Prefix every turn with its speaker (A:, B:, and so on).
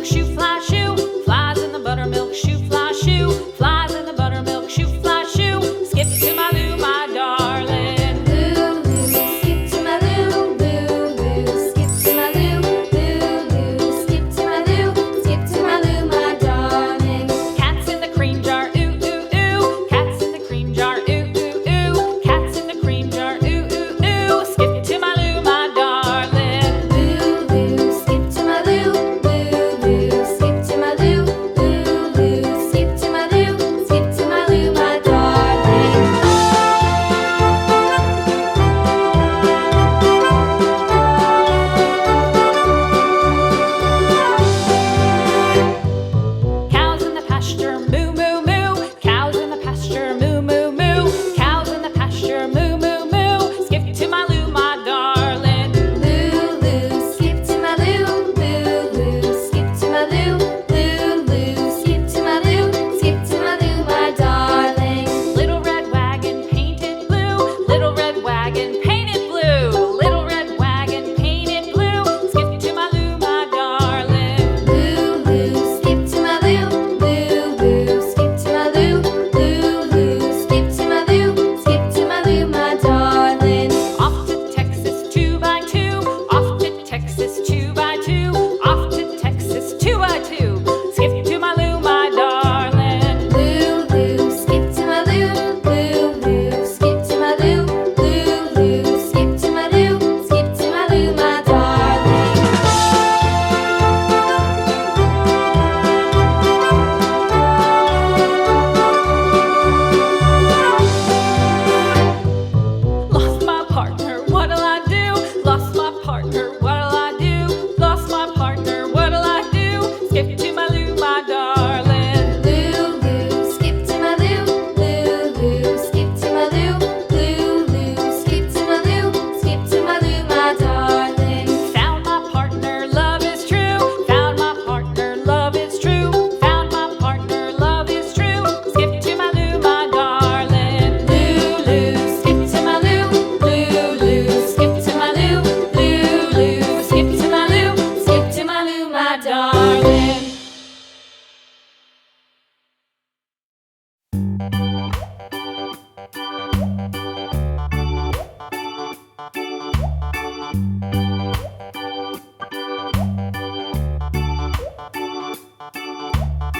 A: buttermilk shoe, fly shoe. Flies in the buttermilk shoe, fly shoe. Flies in the buttermilk shoe, fly shoe. Skip to my Lou, my darling.
B: Lulu, skip to my Lou, Lulu, skip to my Lou, Lulu, skip to my Lou, skip to my Lou, my darling.
A: Cats in the cream jar, ooh, ooh, ooh. Cats in the cream jar, ooh, ooh, ooh. Cats in the cream jar, ooh, ooh, ooh. Skip to my Lou, my darling.
B: Lulu, skip to my Lou, Lulu, skip to my Lou, Lulu, skip to my Lou, skip to my Lou, my darling.
A: Cows in the pasture, moo, moo, moo. Cows in the pasture, moo, moo, moo. Cows in the pasture, moo, moo, moo. Skip to my Lou, my darling.
B: Lulu, skip to my Lou, Lulu, skip to my Lou, Lulu, skip to my Lou, skip to my Lou, my darling.
A: Little red wagon painted blue. Little red wagon painted blue. Little red wagon painted blue. Skip to my Lou, my darling.
B: Lulu, skip to my Lou, Lulu, skip to my Lou, Lulu, skip to my Lou, skip to my Lou, my darling.
A: Off to Texas 2x2. Off to Texas 2x2. Off to Texas 2x2. Skip to my Lou, my darling.
B: Lulu, skip to my Lou, Lulu, skip to my Lou, Lulu, skip to my Lou, skip to my Lou, my darling.
A: Lost my partner, what'll I do? Lost my partner, what'll I do? Lost my partner, what'll I do? Skip to my Lou, my darling.
B: Lulu, skip to my Lou, Lulu, skip to my Lou, Lulu, skip to my Lou, skip to my Lou, my darling.
A: Found my partner, love is true. Found my partner, love is true. Found my partner, love is true. Skip to my Lou, my darling.
B: Lulu, skip to my Lou, Lulu, skip to my Lou, Lulu, skip to my Lou, skip to my Lou, my darling.